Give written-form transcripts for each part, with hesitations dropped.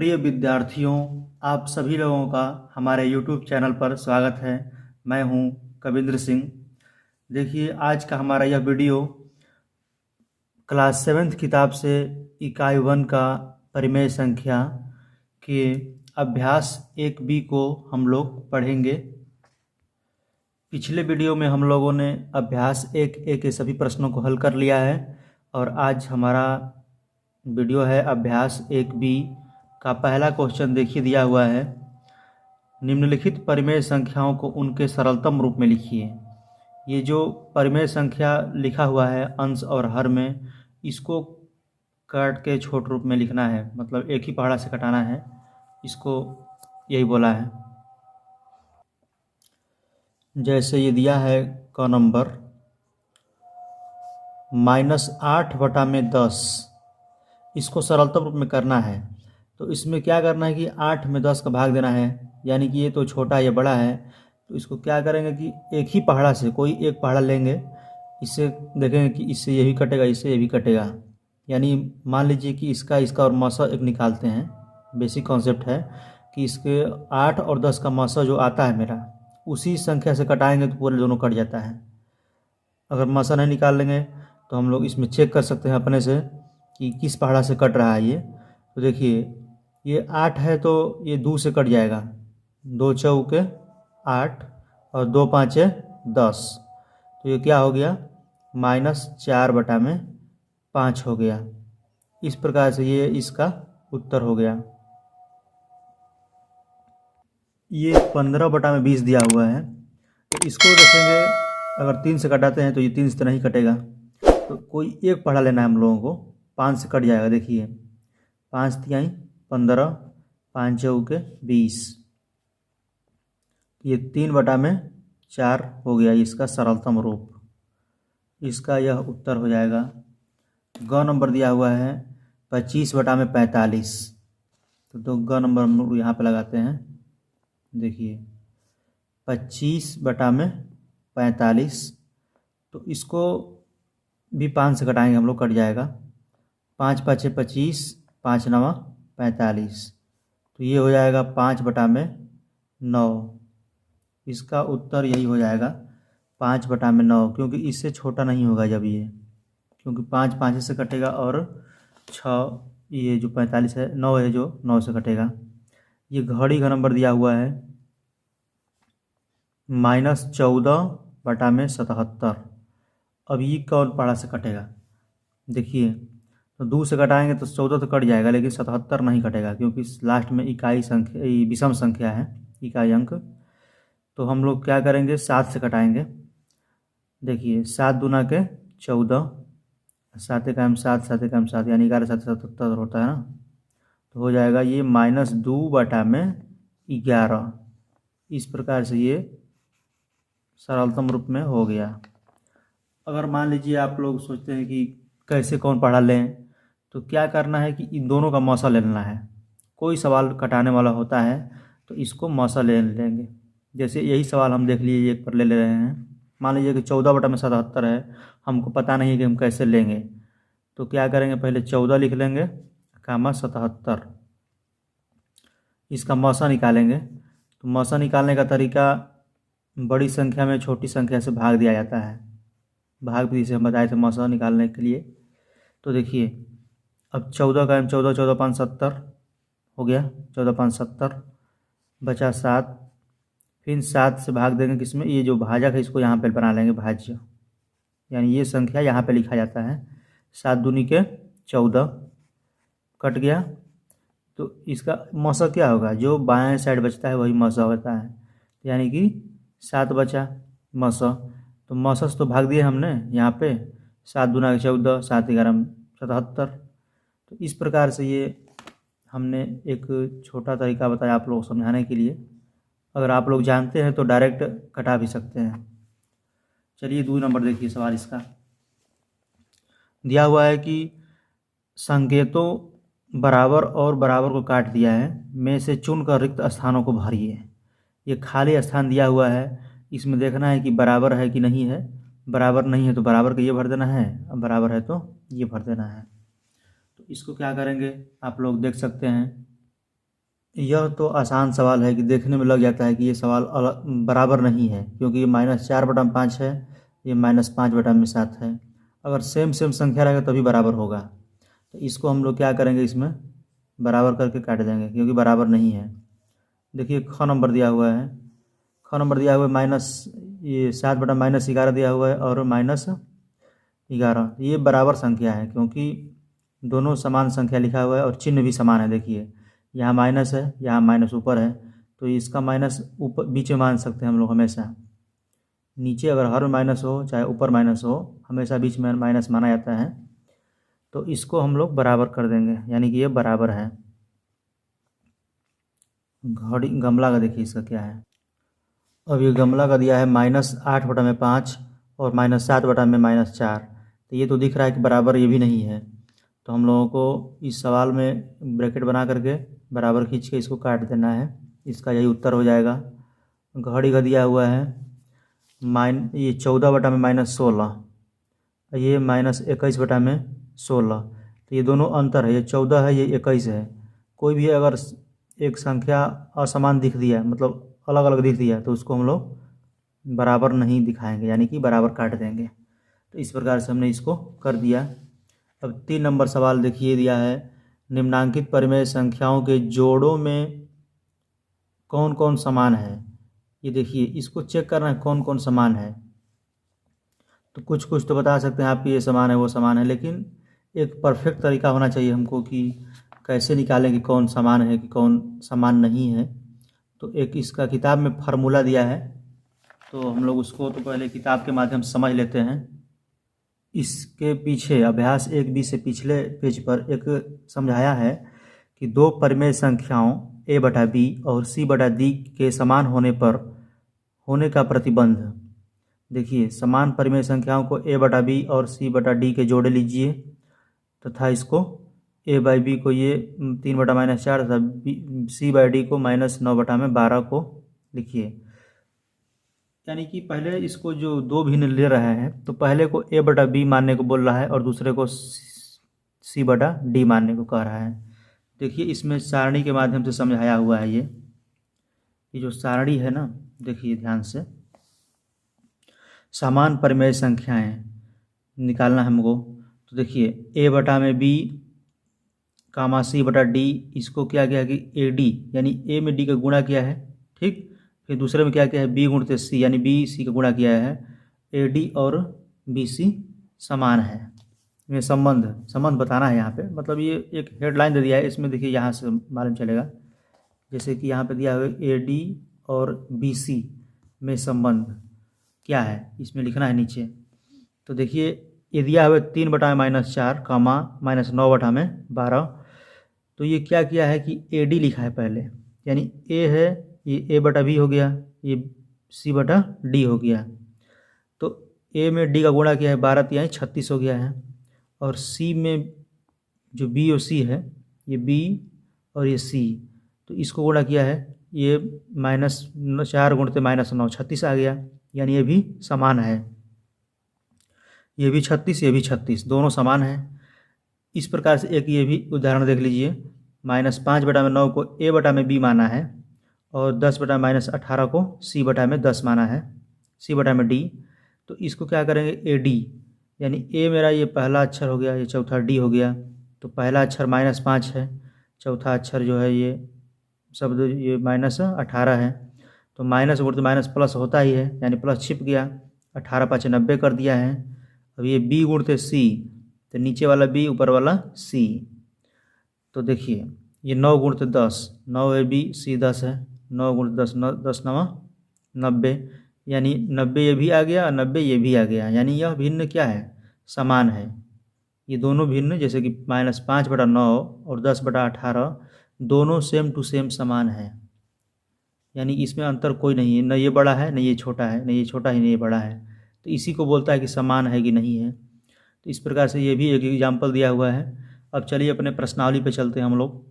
प्रिय विद्यार्थियों, आप सभी लोगों का हमारे YouTube चैनल पर स्वागत है। मैं हूं कविंद्र सिंह। देखिए, आज का हमारा यह वीडियो क्लास 7th किताब से इकाई 1 का परिमेय संख्या के अभ्यास 1B को हम लोग पढ़ेंगे। पिछले वीडियो में हम लोगों ने अभ्यास 1A के सभी प्रश्नों को हल कर लिया है और आज हमारा वीडियो है अभ्यास 1B का पहला क्वेश्चन। देखिए, दिया हुआ है, निम्नलिखित परिमेय संख्याओं को उनके सरलतम रूप में लिखिए। ये जो परिमेय संख्या लिखा हुआ है अंश और हर में, इसको काट के छोटे रूप में लिखना है, मतलब एक ही पहाड़ा से कटाना है, इसको यही बोला है। जैसे ये दिया है क नंबर -8/10, इसको सरलतम रूप में करना है। तो इसमें क्या करना है कि 8 में 10 का भाग देना है, यानी कि ये तो छोटा ये बड़ा है, तो इसको क्या करेंगे कि एक ही पहाड़ा से कोई एक पहाड़ा लेंगे, इससे देखेंगे कि इससे ये भी कटेगा, इससे ये भी कटेगा। यानी मान लीजिए कि इसका और मौसा एक निकालते हैं। बेसिक कॉन्सेप्ट है कि इसके 8 और 10 का मौसा जो आता है मेरा, उसी संख्या से कटाएंगे तो पूरे दोनों कट जाता है। अगर मौसा नहीं निकाल लेंगे तो हम लोग इसमें चेक कर सकते हैं अपने से कि किस पहाड़ा से कट रहा है ये। तो देखिए, ये 8 है तो ये 2 से कट जाएगा, 2 चौके 8 और 2 पाँचे 10, तो ये क्या हो गया, -4/5 हो गया। इस प्रकार से ये इसका उत्तर हो गया। ये 15/20 दिया हुआ है, तो इसको देखेंगे, अगर 3 से कटाते हैं तो ये 3 से नहीं कटेगा, तो कोई एक पहाड़ा लेना है हम लोगों को। 5 से कट जाएगा, देखिए 5 तिहाई 15, 5 चौके 20, ये 3/4 हो गया इसका सरलतम रूप। इसका यह उत्तर हो जाएगा। ग नंबर दिया हुआ है 25/45, तो ग नंबर हम लोग यहाँ पे लगाते हैं। देखिए 25/45, तो इसको भी 5 से कटाएंगे हम लोग, कट जाएगा। 5 5 25, 5 9 45, तो ये हो जाएगा 5/9। इसका उत्तर यही हो जाएगा 5/9, क्योंकि इससे छोटा नहीं होगा जब ये, क्योंकि 5 5 से कटेगा और 6, ये जो 45 है 9 है जो 9 से कटेगा। ये घड़ी का नंबर दिया हुआ है -14/77। अब ये कौन पहाड़ा से कटेगा, देखिए, तो 2 से कटाएंगे तो 14 तो कट जाएगा, लेकिन 77 नहीं कटेगा, क्योंकि लास्ट में इकाई संख्या विषम संख्या है, इकाई अंक। तो हम लोग क्या करेंगे, 7 से कटाएंगे। देखिए 7 दूना के 14, 7 एकम 7, 7 एकम 7, यानी 11 7 77 होता है ना, तो हो जाएगा ये -2/11। इस प्रकार से ये सरलतम रूप में हो गया। अगर मान लीजिए आप लोग सोचते हैं कि कैसे कौन पहाड़ा लें, तो क्या करना है कि इन दोनों का मौसा ले लेना है। कोई सवाल कटाने वाला होता है तो इसको मौसा ले लेंगे। जैसे यही सवाल हम देख लीजिए, एक पर ले ले रहे हैं। मान लीजिए कि 14/77 है, हमको पता नहीं है कि हम कैसे लेंगे, तो क्या करेंगे, पहले 14 लिख लेंगे, कामा 77, इसका मौसा निकालेंगे। तो मौसा निकालने का तरीका, बड़ी संख्या में छोटी संख्या से भाग दिया जाता है। भाग विधि से हम बताए थे मौसा निकालने के लिए। तो देखिए, अब 14 का 14, 14 5 70 हो गया, 14 5 70, बचा 7। फिर 7 से भाग देंगे किसमें, ये जो भाजक है इसको यहाँ पे बना लेंगे भाज्य, यानी ये संख्या यहाँ पे लिखा जाता है। 7 दूनी के 14, कट गया, तो इसका मौसा क्या होगा, जो बाएं साइड बचता है वही मौसा होता है, यानी कि 7 बचा मौसा। तो मौसा से तो भाग दिए हमने यहाँ पे, 7 दूना के 14, 7 11 77। तो इस प्रकार से ये हमने एक छोटा तरीका बताया आप लोगों को समझाने के लिए। अगर आप लोग जानते हैं तो डायरेक्ट कटा भी सकते हैं। चलिए 2 नंबर देखिए सवाल इसका। दिया हुआ है कि संकेतों बराबर और बराबर को काट दिया है, में से चुनकर रिक्त स्थानों को भरिए। ये खाली स्थान दिया हुआ है, इसमें देखना है कि बराबर है कि नहीं है। बराबर नहीं है तो बराबर का ये भर देना है, अब बराबर है तो ये भर देना है। तो इसको क्या करेंगे, आप लोग देख सकते हैं। यह तो आसान सवाल है कि देखने में लग जाता है कि ये सवाल बराबर नहीं है, क्योंकि ये -4/5 है, ये -5/7 है। अगर सेम सेम संख्या रहेगा तभी बराबर होगा। तो इसको हम लोग क्या करेंगे, इसमें बराबर करके काट देंगे, क्योंकि बराबर नहीं है। देखिए ख नंबर दिया हुआ है, ख नंबर दिया हुआ है -7/-11 दिया हुआ है और -11। ये बराबर संख्या है, क्योंकि दोनों समान संख्या लिखा हुआ है और चिन्ह भी समान है। देखिए यहाँ माइनस है, यहाँ माइनस ऊपर है, तो इसका माइनस ऊपर बीच में मान सकते हैं हम लोग हमेशा। नीचे अगर हर में माइनस हो चाहे ऊपर माइनस हो, हमेशा बीच में माइनस माना जाता है। तो इसको हम लोग बराबर कर देंगे, यानी कि ये बराबर है। घड़ी गमला का देखिए इसका क्या है। अब ये गमला का दिया है -8/5 और -7/-4। तो ये तो दिख रहा है कि बराबर ये भी नहीं है। तो हम लोगों को इस सवाल में ब्रैकेट बना करके बराबर खींच के इसको काट देना है। इसका यही उत्तर हो जाएगा। घड़ी का दिया हुआ है ये 14/-16, ये -21/16। तो ये दोनों अंतर है, ये 14 है, ये 21 है। कोई भी अगर एक संख्या असमान दिख दिया, मतलब अलग अलग दिख दिया, तो उसको हम लोग बराबर नहीं दिखाएंगे, यानी कि बराबर काट देंगे। तो इस प्रकार से हमने इसको कर दिया। अब 3 नंबर सवाल देखिए दिया है, निम्नांकित परिमेय संख्याओं के जोड़ों में कौन कौन समान है। ये देखिए इसको चेक करना है कौन कौन समान है। तो कुछ कुछ तो बता सकते हैं आप कि ये समान है वो समान है, लेकिन एक परफेक्ट तरीका होना चाहिए हमको कि कैसे निकालें कि कौन समान है कि कौन समान नहीं है। तो एक इसका किताब में फार्मूला दिया है, तो हम लोग उसको तो पहले किताब के माध्यम से समझ लेते हैं। इसके पीछे अभ्यास 1B से पिछले पेज पर एक समझाया है कि दो परिमेय संख्याओं a/b और c/d के समान होने पर होने का प्रतिबंध। देखिए समान परिमेय संख्याओं को a/b और c/d के जोड़े लीजिए तथा इसको a/b को ये 3/-4 तथा c/d को -9/12 को लिखिए। यानी कि पहले इसको जो दो भिन्न ले रहा है, तो पहले को a/b मानने को बोल रहा है और दूसरे को c/d मानने को कह रहा है। देखिए इसमें सारणी के माध्यम से समझाया हुआ है। ये जो सारणी है ना, देखिए ध्यान से, समान परिमेय संख्याएं निकालना है हमको। तो देखिए a/b कामा c/d, इसको क्या किया कि ad यानी a में d का गुणा किया है, ठीक। फिर दूसरे में क्या किया है, b गुणित c यानी b c का गुणा किया है। ad और bc समान है। ये संबंध बताना है यहाँ पे, मतलब ये एक हेडलाइन दे दिया है, इसमें देखिए यहाँ से मालूम चलेगा। जैसे कि यहाँ पे दिया हुआ है ad और bc में संबंध क्या है, इसमें लिखना है नीचे। तो देखिए ये दिया हुआ है 3/-4 कामा -9/12। तो ये क्या किया है कि ad लिखा है पहले, यानी a है, ये a/b हो गया, ये c/d हो गया। तो a में d का गुणा किया है 12 × 36 हो गया है, और c में जो b और c है, ये b और ये c, तो इसको गुणा किया है, ये -4 × -9 36 आ गया, यानी ये भी समान है। ये भी 36, ये भी 36, दोनों समान है। इस प्रकार से एक ये भी उदाहरण देख लीजिए। -5/9 को a/b माना है और 10/-18 को c/10 माना है, c/d। तो इसको क्या करेंगे, ad यानी a मेरा ये पहला अक्षर हो गया, ये चौथा d हो गया। तो पहला अक्षर -5 है, चौथा अक्षर जो है ये शब्द ये -18 है। तो माइनस गुणित माइनस प्लस होता ही है, यानी प्लस छिप गया, 18×5 = 90 कर दिया है। अब ये b गुणित c, तो नीचे वाला b ऊपर वाला c। तो देखिए ये 9 गुणित 10, 9 है b, c 10 है, 9 गुणित 10 10×9 = 90, यानी 90 ये भी आ गया और 90 ये भी आ गया, यानी यह भिन्न क्या है, समान है। ये दोनों भिन्न, जैसे कि -5/9 और 10/18 दोनों सेम टू सेम समान है, यानी इसमें अंतर कोई नहीं है, न ये बड़ा है न ये छोटा है, न ये छोटा है न ये बड़ा है। तो इसी को बोलता है कि समान है कि नहीं है। तो इस प्रकार से ये भी एक एग्जाम्पल दिया हुआ है। अब चलिए अपने प्रश्नावली पे चलते हैं हम लोग।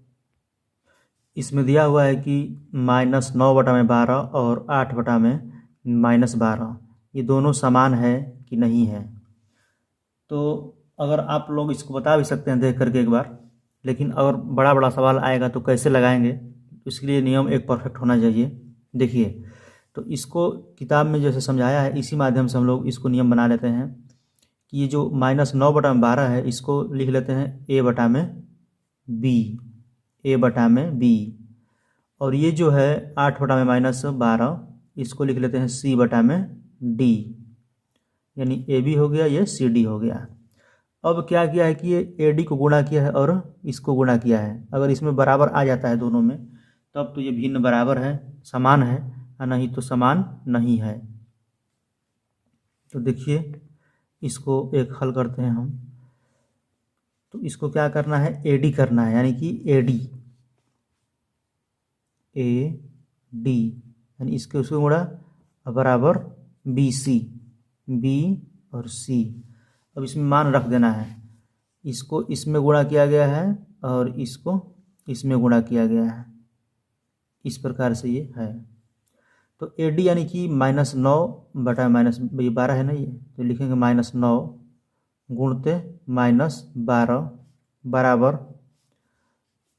इसमें दिया हुआ है कि -9/12 और 8/-12 ये दोनों समान है कि नहीं है। तो अगर आप लोग इसको बता भी सकते हैं देख करके एक बार, लेकिन अगर बड़ा बड़ा सवाल आएगा तो कैसे लगाएंगे, तो इसके लिए नियम एक परफेक्ट होना चाहिए। देखिए, तो इसको किताब में जैसे समझाया है इसी माध्यम से हम लोग इसको नियम बना लेते हैं कि ये जो -9/12 है इसको लिख लेते हैं a/b, और ये जो है 8/-12 इसको लिख लेते हैं c/d, यानी AB हो गया, ये CD हो गया। अब क्या किया है कि ये AD को गुणा किया है और इसको गुणा किया है। अगर इसमें बराबर आ जाता है दोनों में तब तो ये भिन्न बराबर है, समान है, और नहीं तो समान नहीं है। तो देखिए, इसको एक हल करते हैं हम। तो इसको क्या करना है, AD करना है, यानी कि AD यानी इसके उसको गुणा बराबर BC, B और C। अब इसमें मान रख देना है, इसको इसमें गुणा किया गया है और इसको इसमें गुणा किया गया है, इस प्रकार से ये है। तो AD यानी कि -9/-12 है ना, ये तो लिखेंगे -9 गुणते -12 बराबर,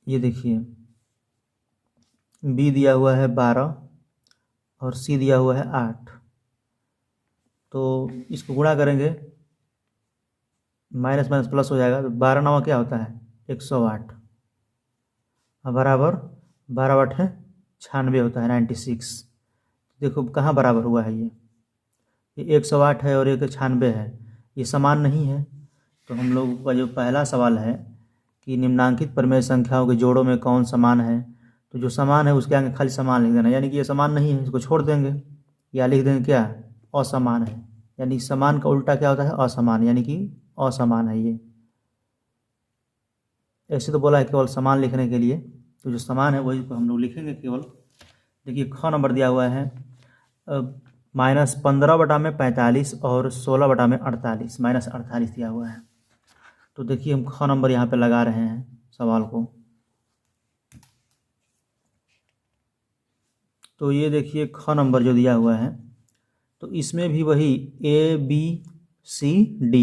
ये देखिए B दिया हुआ है 12 और C दिया हुआ है 8। तो इसको गुणा करेंगे, माइनस माइनस प्लस हो जाएगा, तो 12×9 क्या होता है 108 और बराबर 12/8 है 96 होता है 96। देखो कहाँ बराबर हुआ है, ये 108 है और एक 96 है, ये समान नहीं है। तो हम लोग का जो पहला सवाल है कि निम्नांकित परिमेय संख्याओं के जोड़ों में कौन समान है, तो जो समान है उसके आगे खाली समान लिख देना, यानी कि ये समान नहीं है इसको छोड़ देंगे, या लिख देंगे क्या असमान है, यानी समान का उल्टा क्या होता है असमान, यानी कि असमान है ये। ऐसे तो बोला है केवल समान लिखने के लिए, तो जो समान है वही को हम लोग लिखेंगे केवल। देखिए ख नंबर दिया हुआ है -15/45 और 16/48, -48 दिया हुआ है। तो देखिए हम ख नंबर यहाँ पे लगा रहे हैं सवाल को। तो ये देखिए ख नंबर जो दिया हुआ है, तो इसमें भी वही ABCD,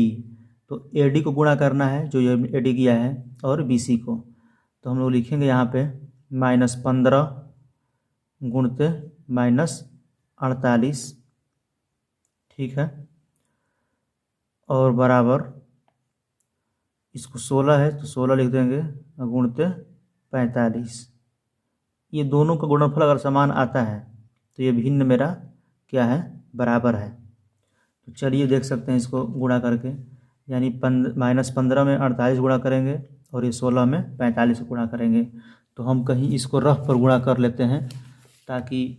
तो AD को गुणा करना है जो ये AD किया है और BC को। तो हम लोग लिखेंगे यहाँ पे -15 गुणते -48, ठीक है, और बराबर इसको 16 है तो 16 लिख देंगे गुणते 45। ये दोनों का गुणनफल अगर समान आता है तो ये भिन्न मेरा क्या है बराबर है। तो चलिए देख सकते हैं इसको गुणा करके, यानी -15 में 48 गुणा करेंगे और ये 16 में 45 गुणा करेंगे। तो हम कहीं इसको रफ पर गुणा कर लेते हैं ताकि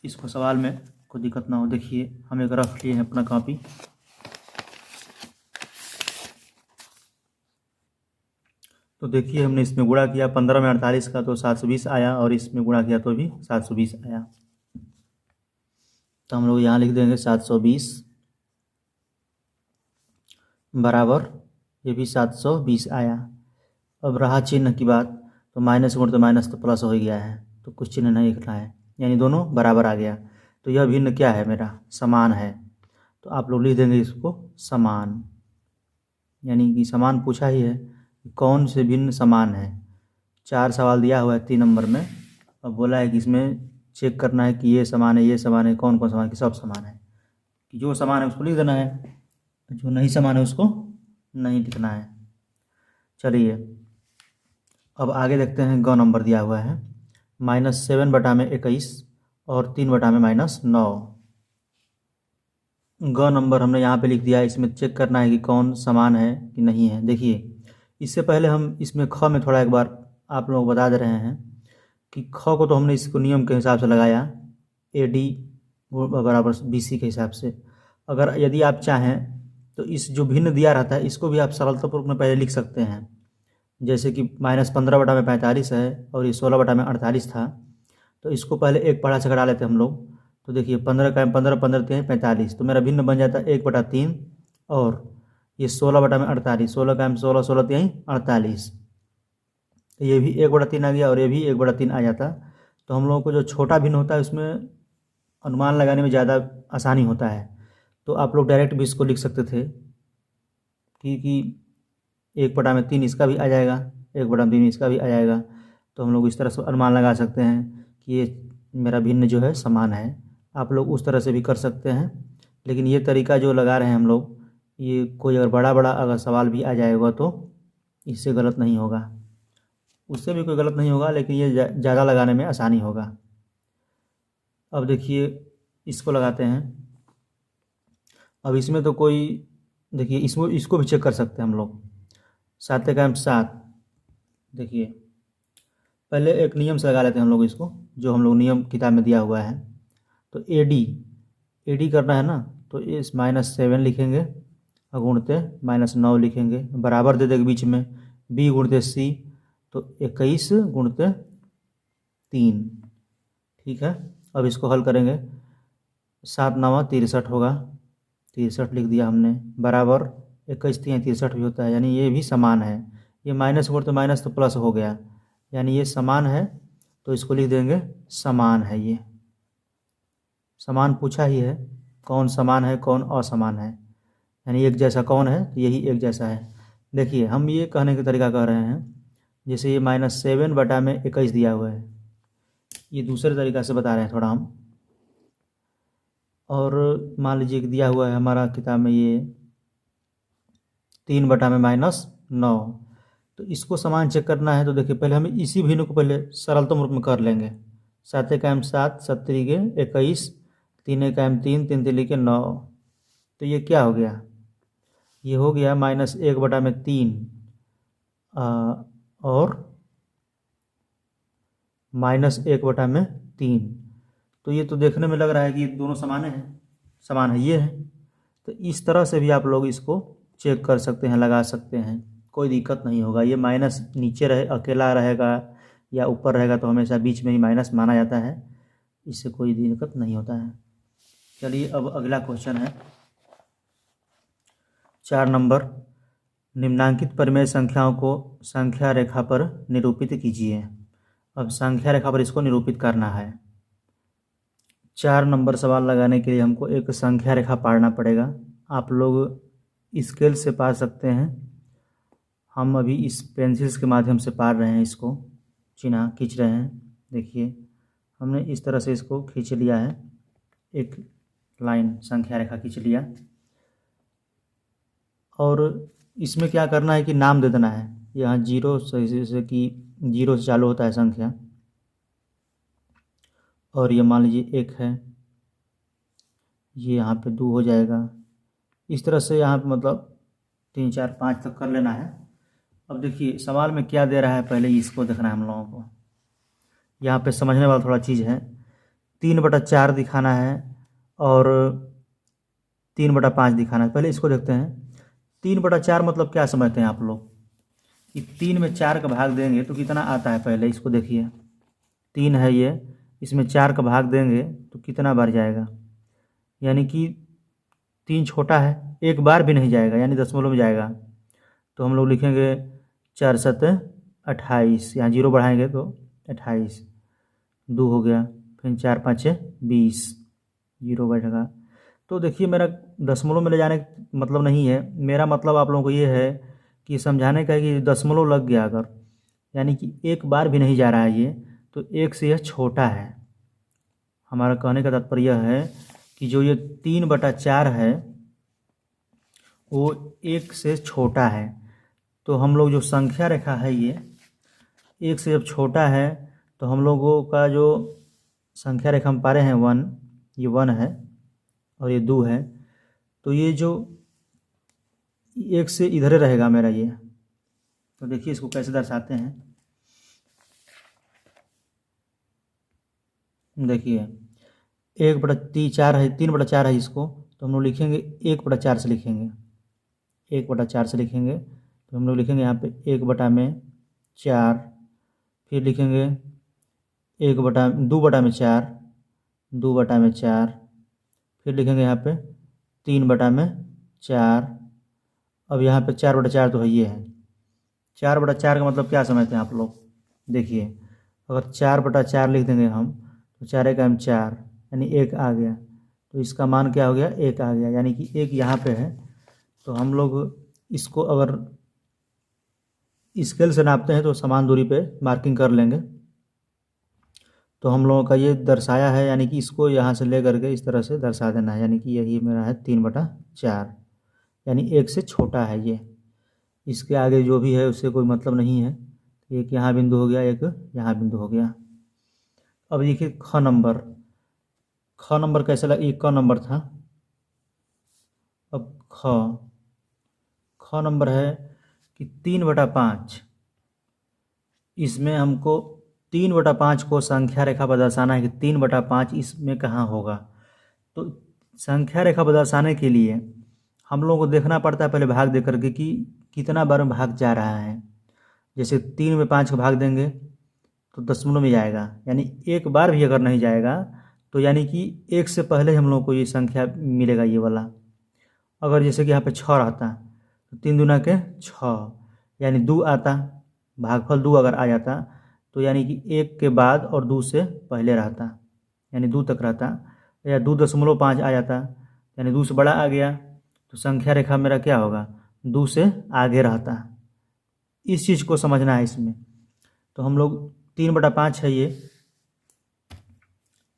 इसको सवाल में कोई दिक्कत ना हो। देखिए हम एक रफ लिए हैं अपना कॉपी, तो देखिए हमने इसमें गुणा किया 15 में 48 का तो 720 आया, और इसमें गुणा किया तो भी 720 आया। तो हम लोग यहाँ लिख देंगे 720 बराबर ये भी 720 आया। अब रहा चिन्ह की बात, तो माइनस गुण तो माइनस तो प्लस हो गया है, तो कुछ चिन्ह नहीं लिखना है, यानी दोनों बराबर आ गया। तो यह भिन्न क्या है मेरा समान है, तो आप लोग लिख देंगे इसको समान, यानी कि समान पूछा ही है कौन से भिन्न समान है। 4 सवाल दिया हुआ है 3 नंबर में, अब बोला है कि इसमें चेक करना है कि ये समान है, ये समान है, कौन कौन समान है, कि सब समान है, कि जो समान है उसको लिख देना है, जो नहीं समान है उसको नहीं लिखना है। चलिए अब आगे देखते हैं। ग नंबर दिया हुआ है -7/21 और 3/-9। ग नंबर हमने यहाँ पे लिख दिया है, इसमें चेक करना है कि कौन समान है कि नहीं है। देखिए इससे पहले हम इसमें ख में थोड़ा एक बार आप लोग बता दे रहे हैं कि ख को तो हमने इसको नियम के हिसाब से लगाया AD बराबर BC के हिसाब से। अगर यदि आप चाहें तो इस जो भिन्न दिया रहता है इसको भी आप सरलतापूर्वक में पहले लिख सकते हैं, जैसे कि -15/45 है और ये 16/48 था, तो इसको पहले एक पढ़ा से घटा लेते हैं हम लोग। तो देखिए 15 का 15 15 3 45, तो मेरा भिन्न बन जाता है 1/3, और ये 16/48, 16 का 16 16 3 48, तो ये भी 1/3 आ गया और ये भी 1/3 आ जाता। तो हम लोगों को जो छोटा भिन्न होता है उसमें अनुमान लगाने में ज़्यादा आसानी होता है, तो आप लोग डायरेक्ट भी इसको लिख सकते थे कि 1/3 इसका भी आ जाएगा, 1/3 इसका भी आ जाएगा, तो हम लोग इस तरह से अनुमान लगा सकते हैं कि ये मेरा भिन्न जो है समान है। आप लोग उस तरह से भी कर सकते हैं, लेकिन ये तरीका जो लगा रहे हैं हम लोग, ये कोई अगर बड़ा अगर सवाल भी आ जाएगा तो इससे गलत नहीं होगा, उससे भी कोई गलत नहीं होगा, लेकिन ये ज़्यादा लगाने में आसानी होगा। अब देखिए इसको लगाते हैं। अब इसमें तो कोई, देखिए इसको भी चेक कर सकते हैं हम लोग। 7 का 7, देखिए पहले एक नियम से लगा लेते हैं हम लोग इसको, जो हम लोग नियम किताब में दिया हुआ है। तो एडी करना है ना, तो इस -7 लिखेंगे और गुणते -9 लिखेंगे, बराबर दे देंगे बीच में, बी गुणते सी, तो 21 गुणते 3। ठीक है, अब इसको हल करेंगे। 7 9 63 होगा, 63 लिख दिया हमने, बराबर 21 3 63 भी होता है, यानी ये भी समान है। ये माइनस हुआ तो माइनस तो प्लस हो गया, यानी ये समान है, तो इसको लिख देंगे समान है। ये समान पूछा ही है, कौन समान है कौन असमान है, यानी एक जैसा कौन है, तो यही एक जैसा है। देखिए हम ये कहने का तरीका कह रहे हैं, जैसे ये -7 बटा में 21 दिया हुआ है, ये दूसरे तरीका से बता रहे हैं थोड़ा हम। और मान लीजिए कि दिया हुआ है हमारा किताब में ये 3 बटा में -9, तो इसको समान चेक करना है। तो देखिए पहले हमें इसी भिन्न को पहले सरलतम रूप में कर लेंगे। 7 का 7 7 के 21, 3 का 3 3 3 के 9, तो ये क्या हो गया, ये हो गया -1 बटा में 3 और -1 बटा में 3। तो ये तो देखने में लग रहा है कि दोनों समान है, ये है। तो इस तरह से भी आप लोग इसको चेक कर सकते हैं, लगा सकते हैं, कोई दिक्कत नहीं होगा। ये माइनस नीचे रहे अकेला रहेगा या ऊपर रहेगा तो हमेशा बीच में ही माइनस माना जाता है, इससे कोई दिक्कत नहीं होता है। चलिए अब अगला क्वेश्चन है 4 नंबर। निम्नांकित परिमेय संख्याओं को संख्या रेखा पर निरूपित कीजिए। अब संख्या रेखा पर इसको निरूपित करना है। 4 नंबर सवाल लगाने के लिए हमको एक संख्या रेखा पाड़ना पड़ेगा। आप लोग स्केल से पा सकते हैं, हम अभी इस पेंसिल्स के माध्यम से पार रहे हैं, इसको खींच रहे हैं। देखिए हमने इस तरह से इसको खींच लिया है, एक लाइन संख्या रेखा खींच लिया। और इसमें क्या करना है कि नाम दे देना है। यहाँ 0 से, जैसे कि 0 से चालू होता है संख्या, और ये मान लीजिए 1 है, ये यहाँ पे 2 हो जाएगा। इस तरह से यहाँ पे मतलब 3 4 5 तक कर लेना है। अब देखिए सवाल में क्या दे रहा है, पहले इसको देखना है हम लोगों को। यहाँ पे समझने वाला थोड़ा चीज़ है, 3/4 दिखाना है और 3/5 दिखाना है। पहले इसको देखते हैं। 3/4 मतलब क्या समझते हैं आप लोग, कि 3 में 4 का भाग देंगे तो कितना आता है, पहले इसको देखिए। 3 है ये, इसमें 4 का भाग देंगे तो कितना बार जाएगा, यानी कि 3 छोटा है, एक बार भी नहीं जाएगा, यानी दशमलव में जाएगा। तो हम लोग लिखेंगे 4 7 28, यहाँ 0 बढ़ाएंगे तो 28, 2 हो गया, फिर 4 5 20, 0 बैठेगा। तो देखिए मेरा दशमलव में ले जाने का मतलब नहीं है, मेरा मतलब आप लोगों को ये है कि समझाने का है कि दशमलव लग गया अगर, यानी कि एक बार भी नहीं जा रहा है ये, तो 1 से यह छोटा है। हमारा कहने का तात्पर्य यह है कि जो ये 3/4 है वो 1 से छोटा है। तो हम लोग जो संख्या रेखा है ये 1 से जब छोटा है, तो हम लोगों का जो संख्या रेखा हम पा रहे हैं 1, ये 1 है और ये 2 है, तो ये जो 1 से इधर रहेगा मेरा ये। तो देखिए इसको कैसे दर्शाते हैं। देखिए 1/4 है, 3/4 है इसको, तो हम लोग लिखेंगे 1/4 से लिखेंगे, 1/4 से लिखेंगे। तो हम लोग लिखेंगे यहाँ पे 1/4, फिर लिखेंगे 2/4, 2/4, फिर लिखेंगे यहाँ पे 3/4। अब यहाँ पे 4/4 तो है, ये है। 4/4 का मतलब क्या समझते हैं आप लोग, देखिए अगर 4/4 लिख देंगे हम, तो 4 का 4, यानी 1 आ गया। तो इसका मान क्या हो गया, 1 आ गया, यानी कि 1 यहाँ पे है। तो हम लोग इसको अगर स्केल से नापते हैं तो समान दूरी पे मार्किंग कर लेंगे। तो हम लोगों का ये दर्शाया है, यानी कि इसको यहाँ से ले करके इस तरह से दर्शा देना है, यानी कि यही मेरा है 3/4, यानी 1 से छोटा है ये। इसके आगे जो भी है उससे कोई मतलब नहीं है। एक यहाँ बिंदु हो गया, एक यहाँ बिंदु हो गया। अब देखिए ख नंबर कैसे लगा, ये क नंबर था। अब ख नंबर है कि 3/5, इसमें हमको 3/5 को संख्या रेखा पर दर्शाना है कि 3/5 इसमें कहाँ होगा। तो संख्या रेखा पर दर्शाने के लिए हम लोगों को देखना पड़ता है पहले भाग दे करके कि कितना बार में भाग जा रहा है। जैसे 3 में 5 का भाग देंगे तो दशमलव में जाएगा, यानी एक बार भी अगर नहीं जाएगा तो यानी कि 1 से पहले हम लोग को ये संख्या मिलेगा ये वाला। अगर जैसे कि यहाँ पे 6 रहता तो 3 दूना के 6, यानी 2 आता, भागफल 2 अगर आ जाता तो यानी कि 1 के बाद और 2 से पहले रहता, यानी 2 तक रहता, या 2.5 आ जाता, यानी 2 से बड़ा आ गया तो संख्या रेखा मेरा क्या होगा, 2 से आगे रहता। इस चीज़ को समझना है इसमें। तो हम लोग 3/5 है ये,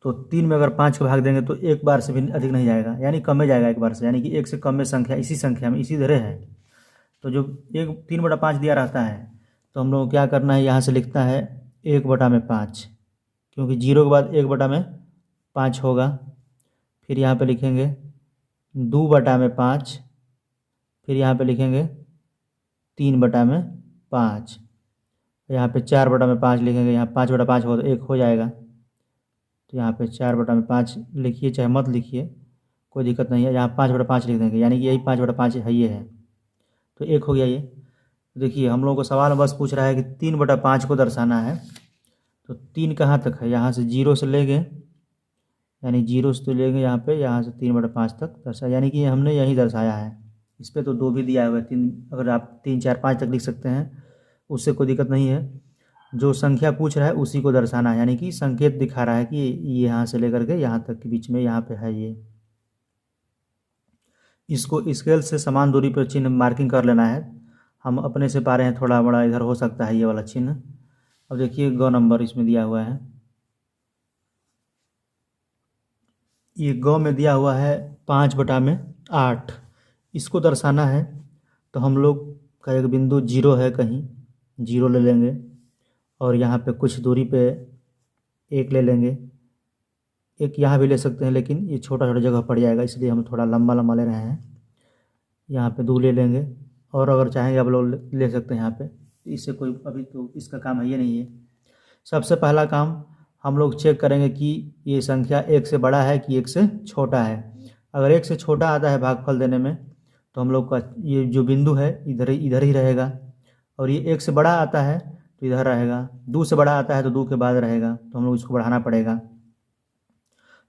तो 3 में अगर 5 को भाग देंगे तो एक बार से भी अधिक नहीं जाएगा, यानी कम में जाएगा एक बार से, यानी कि 1 से कम में संख्या इसी संख्या में इसी तरह है। तो जो 3/5 दिया रहता है तो हम लोग को क्या करना है, यहाँ से लिखता है 1/5, क्योंकि 0 के बाद 1/5 होगा। फिर यहाँ पे लिखेंगे 2/5, फिर यहाँ पे लिखेंगे 3/5, यहाँ पे 4/5 लिखेंगे, यहाँ 5/5 हो तो 1 हो जाएगा। तो यहाँ पे 4/5 लिखिए चाहे मत लिखिए, कोई दिक्कत नहीं है, यहाँ 5/5 लिख देंगे, यानी कि यही 5/5 है, ये है, तो 1 हो गया ये। देखिए हम लोगों को सवाल में बस पूछ रहा है कि 3/5 को दर्शाना है। तो 3 कहाँ तक है, यहाँ से 0 से लेंगे, यानी 0 से तो लेंगे यहाँ पे, यहाँ से 3/5 तक दर्शा, यानी कि हमने यही दर्शाया है। इस पर तो 2 भी दिया हुआ है, 3, अगर आप 3, 4, 5 तक लिख सकते हैं, उससे कोई दिक्कत नहीं है। जो संख्या पूछ रहा है उसी को दर्शाना है, यानी कि संकेत दिखा रहा है कि ये यहाँ से लेकर के यहाँ तक के बीच में यहाँ पे है ये। इसको स्केल से समान दूरी पर चिन्ह मार्किंग कर लेना है। हम अपने से पा रहे हैं, थोड़ा बड़ा इधर हो सकता है ये वाला चिन्ह। अब देखिए ग नंबर इसमें दिया हुआ है, ये ग में दिया हुआ है 5/8, इसको दर्शाना है। तो हम लोग का एक बिंदु 0 है, कहीं 0 ले लेंगे, और यहाँ पे कुछ दूरी पे 1 ले लेंगे, एक यहाँ भी ले सकते हैं, लेकिन ये छोटा छोटा जगह पड़ जाएगा, इसलिए हम थोड़ा लंबा लंबा ले रहे हैं। यहाँ पे 2 ले लेंगे, और अगर चाहेंगे आप लोग ले सकते हैं यहाँ पे, इससे कोई अभी तो इसका काम है ये नहीं है। सबसे पहला काम हम लोग चेक करेंगे कि ये संख्या 1 से बड़ा है कि 1 से छोटा है। अगर 1 से छोटा आता है भागफल देने में तो हम लोग का ये जो बिंदु है इधर ही रहेगा, और ये 1 से बड़ा आता है तो इधर रहेगा, 2 से बड़ा आता है तो 2 के बाद रहेगा, तो हम लोग इसको बढ़ाना पड़ेगा।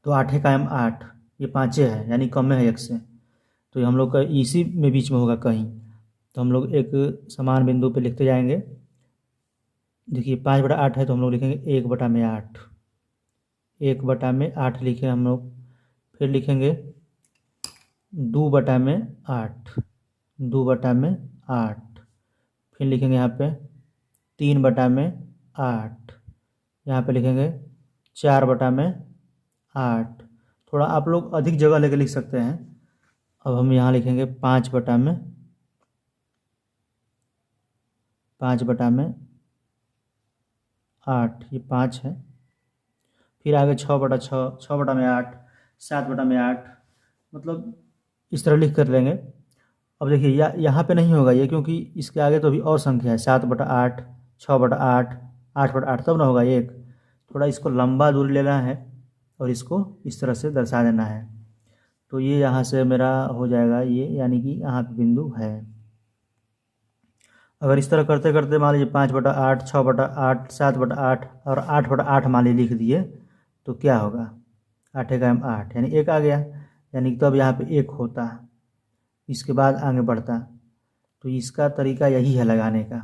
तो 8 का m 8, ये 5 है, यानी कम में है 1 से, तो ये हम लोग का इसी में बीच में होगा कहीं। तो हम लोग एक समान बिंदु पे लिखते जाएंगे। देखिए 5/8 है तो हम लोग लिखेंगे 1/8, 1/8 लिखे हम लोग। फिर लिखेंगे 2/8, 2/8, फिर लिखेंगे यहाँ पे 3/8, यहाँ पे लिखेंगे 4/8। थोड़ा आप लोग अधिक जगह लेके लिख सकते हैं। अब हम यहाँ लिखेंगे 5/8, ये 5 है। फिर आगे 6/6, 6/8, 7/8, मतलब इस तरह लिख कर लेंगे। अब देखिए यहाँ पे नहीं होगा ये, क्योंकि इसके आगे तो अभी और संख्या है, 7/8, 6/8, 8/8, तब ना होगा ये। थोड़ा इसको लंबा दूरी लेना है और इसको इस तरह से दर्शा देना है। तो ये यहाँ से मेरा हो जाएगा ये, यानी कि यहाँ पे बिंदु है। अगर इस तरह करते करते मान लीजिए 5/8, 6/8, 7/8 और 8/8 मान लीजिए लिख दिए, तो क्या होगा, 8 का m 8, यानी 1 आ गया, यानी कि तब यहाँ पे 1 होता, इसके बाद आगे बढ़ता। तो इसका तरीका यही है लगाने का।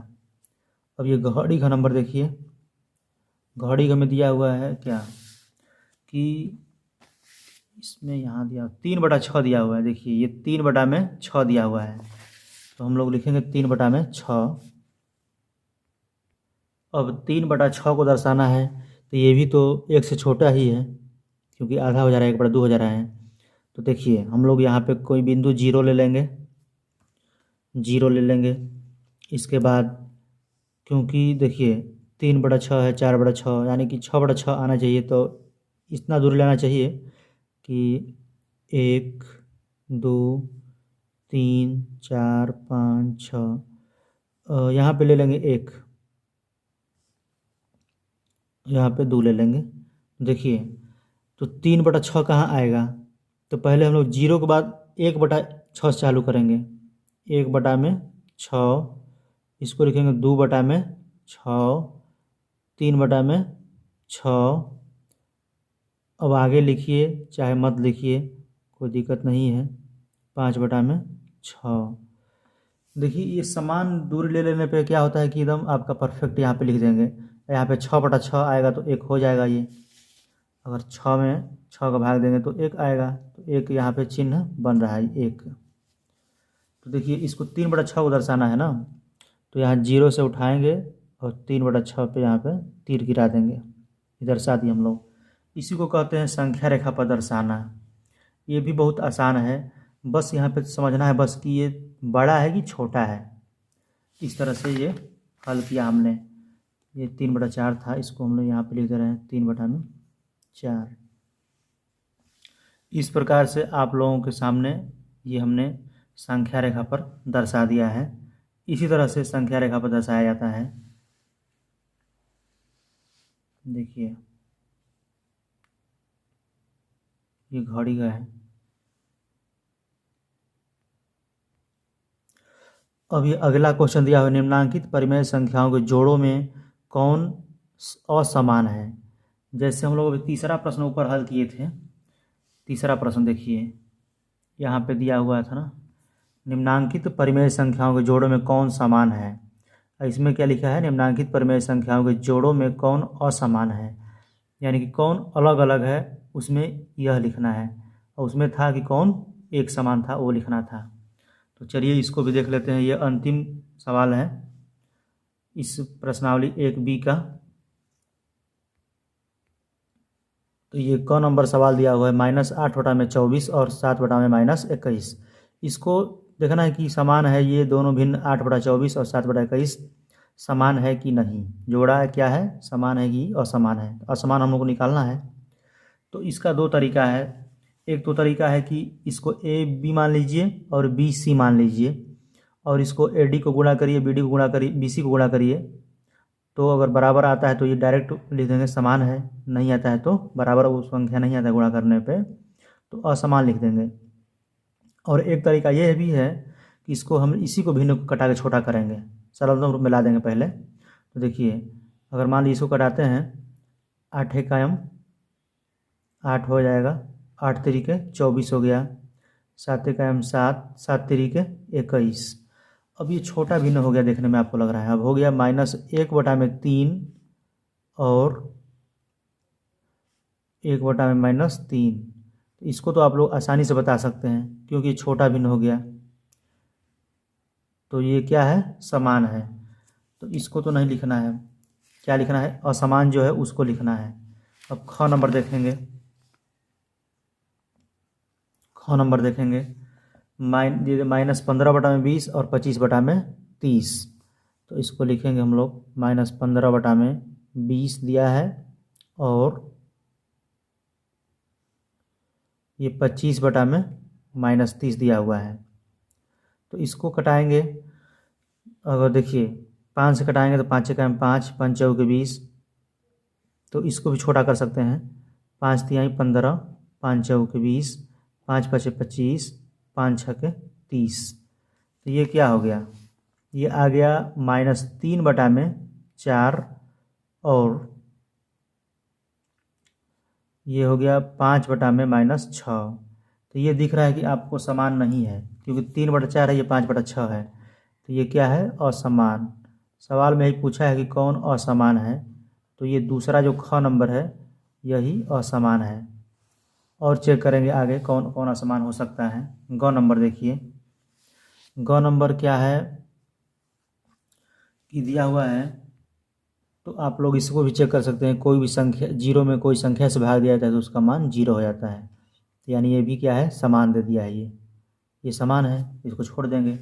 अब ये घड़ी का नंबर देखिए, घड़ी का में दिया हुआ है क्या कि इसमें यहाँ दिया 3/6 दिया हुआ है। देखिए ये 3/6 दिया हुआ है, तो हम लोग लिखेंगे 3/6, अब 3/6 को दर्शाना है तो ये भी तो 1 से छोटा ही है, क्योंकि आधा हो जा रहा है, 1/2 हो जा रहा है। तो देखिए हम लोग यहाँ पे कोई बिंदु 0 ले लेंगे, 0 ले लेंगे। इसके बाद क्योंकि देखिए 3/6 है, 4/6 यानी कि 6/6 आना चाहिए, तो इतना दूर लेना चाहिए कि 1 2 3 4 5 6, यहाँ पे ले लेंगे 1, यहाँ पे 2 ले लेंगे। देखिए तो 3/6 कहाँ आएगा, तो पहले हम लोग 0 के बाद 1/6 से चालू करेंगे। 1/6, इसको लिखेंगे 2/6, 3/6। अब आगे लिखिए, चाहे मत लिखिए, कोई दिक्कत नहीं है। 5/6। देखिए ये समान दूरी ले लेने पे क्या होता है कि एकदम आपका परफेक्ट यहाँ पे लिख देंगे। यहाँ पे 6/6 आएगा तो 1 हो जाएगा। ये अगर 6 में 6 का भाग देंगे तो 1 आएगा, तो 1 यहाँ पे चिन्ह बन रहा है 1। तो देखिए इसको 3/6 को दर्शाना है ना, तो यहाँ 0 से उठाएंगे और 3/6 पे यहाँ पे तीर गिरा देंगे। ये दर्शा दिए हम लोग। इसी को कहते हैं संख्या रेखा पर दर्शाना। ये भी बहुत आसान है, बस यहाँ पे समझना है बस कि ये बड़ा है कि छोटा है। इस तरह से ये हल किया हमने। ये 3/4 था, इसको हम लोग यहाँ पे लिख दे रहे हैं 3/4। इस प्रकार से आप लोगों के सामने ये हमने संख्या रेखा पर दर्शा दिया है। इसी तरह से संख्या रेखा पर दर्शाया जाता है। देखिए ये घड़ी का है। अब ये अगला क्वेश्चन दिया हुआ, निम्नांकित परिमेय संख्याओं के जोड़ों में कौन असमान है। जैसे हम लोग अभी तीसरा प्रश्न ऊपर हल किए थे। तीसरा प्रश्न देखिए यहाँ पे दिया हुआ था ना, निम्नांकित परिमेय संख्याओं के जोड़ों में कौन समान है। इसमें क्या लिखा है, निम्नांकित परिमेय संख्याओं के जोड़ों में कौन असमान है, यानी कि कौन अलग अलग है, उसमें यह लिखना है। और उसमें था कि कौन एक समान था, वो लिखना था। तो चलिए इसको भी देख लेते हैं। ये अंतिम सवाल है इस प्रश्नावली 1B का। तो ये क नंबर सवाल दिया हुआ है, -8/24 और 7/-21। इसको देखना है कि समान है ये दोनों भिन्न, 8/24 और 7/21 समान है कि नहीं। जोड़ा है क्या है, समान है कि असमान है। असमान हम लोग को निकालना है। तो इसका दो तरीका है। एक तो तरीका है कि इसको AB मान लीजिए और BC मान लीजिए, और इसको AD को गुणा करिए, BD को गुणा करिए, BC को गुणा करिए। तो अगर बराबर आता है तो ये डायरेक्ट लिख देंगे समान है, नहीं आता है तो बराबर वो संख्या नहीं आता है गुणा करने पे, तो असमान लिख देंगे। और एक तरीका यह भी है कि इसको हम इसी को भिन्न को कटा के छोटा करेंगे, सरलतम रूप में ला देंगे पहले। तो देखिए अगर मान लीजिए इसको कटाते हैं, 8 एकम 8 हो जाएगा, 8 तिरिके 24 हो गया, 7 एकम 7, 7 तिरिके 21। अब ये छोटा भिन्न हो गया देखने में आपको लग रहा है। अब हो गया -1/3 और 1/-3। तो इसको तो आप लोग आसानी से बता सकते हैं क्योंकि छोटा भिन्न हो गया। तो ये क्या है, समान है। तो इसको तो नहीं लिखना है, क्या लिखना है, असमान जो है उसको लिखना है। अब ख नंबर देखेंगे। ख नंबर देखेंगे, -15/20 और 25/30। तो इसको लिखेंगे हम लोग, -15/20 दिया है और ये 25/-30 दिया हुआ है। तो इसको कटाएंगे। अगर देखिए 5 से कटाएंगे तो 5 एकम 5, 5 चौके 20। तो इसको भी छोटा कर सकते हैं, 5 तिहाई 15, 5 चौके 20, 5 पचे 25, 5 छके 30। तो ये क्या हो गया, ये आ गया -3/4 और ये हो गया 5/-6। तो ये दिख रहा है कि आपको समान नहीं है, क्योंकि 3/4 है, ये 5/6 है। तो ये क्या है, असमान। सवाल में ही पूछा है कि कौन असमान है, तो ये दूसरा जो ख नंबर है यही असमान है। और चेक करेंगे आगे कौन कौन असमान हो सकता है। ग नंबर देखिए, ग नंबर क्या है कि दिया हुआ है तो आप लोग इसको भी चेक कर सकते हैं, कोई भी संख्या जीरो में कोई संख्या से भाग दिया जाता है तो उसका मान जीरो हो जाता है। यानी ये भी क्या है, समान दे दिया है, ये समान है, इसको छोड़ देंगे।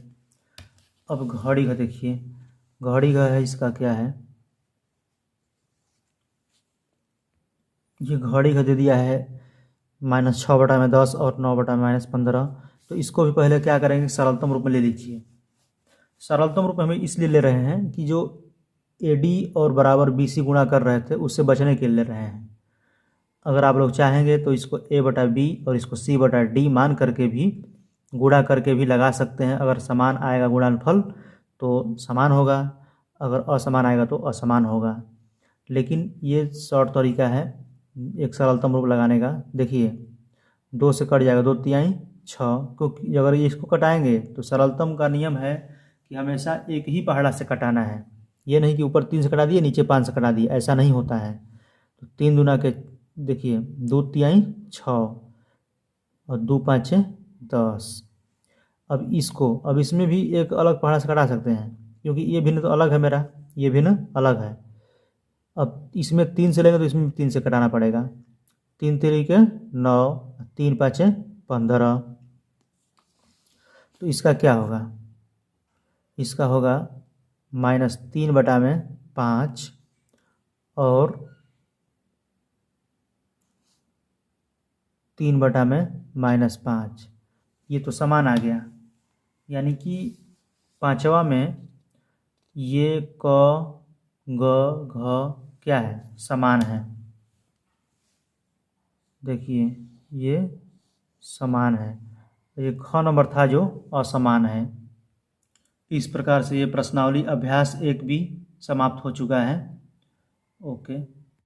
अब घड़ी का देखिए, घड़ी का है, इसका क्या है, ये घड़ी का दे दिया है -6/10 और 9/-15। तो इसको भी पहले क्या करेंगे, सरलतम रूप में ले लीजिए। सरलतम रूप में हमें इसलिए ले रहे हैं कि जो AD और बराबर BC गुणा कर रहे थे उससे बचने के लिए ले रहे हैं। अगर आप लोग चाहेंगे तो इसको A/B और इसको C/D मान करके भी गुणा करके भी लगा सकते हैं। अगर समान आएगा गुणनफल तो समान होगा, अगर असमान आएगा तो असमान होगा। लेकिन ये शॉर्ट तरीका है एक सरलतम रूप लगाने का। देखिए 2 से कट जाएगा, 2 तिहाई 6, क्योंकि अगर ये इसको कटाएंगे तो सरलतम का नियम है कि हमेशा एक ही पहाड़ा से कटाना है। ये नहीं कि ऊपर 3 से कटा दिए नीचे 5 से कटा दिए, ऐसा नहीं होता है। तो 3 दूना के देखिए 2 तिहाई 6 और 2 5 10। अब इसमें भी एक अलग पहाड़ा से कटा सकते हैं, क्योंकि ये भिन्न तो अलग है मेरा, ये भिन्न अलग है। अब इसमें 3 से लेंगे तो इसमें 3 से कटाना पड़ेगा। 3 तिरिके 9, 3 5 15। तो इसका क्या होगा, इसका होगा -3/5 और 3/-5। ये तो समान आ गया, यानी कि पांचवा में ये क ग घ क्या है, समान है। देखिए ये समान है, ये ख नंबर था जो असमान है। इस प्रकार से ये प्रश्नावली अभ्यास 1 भी समाप्त हो चुका है। ओके।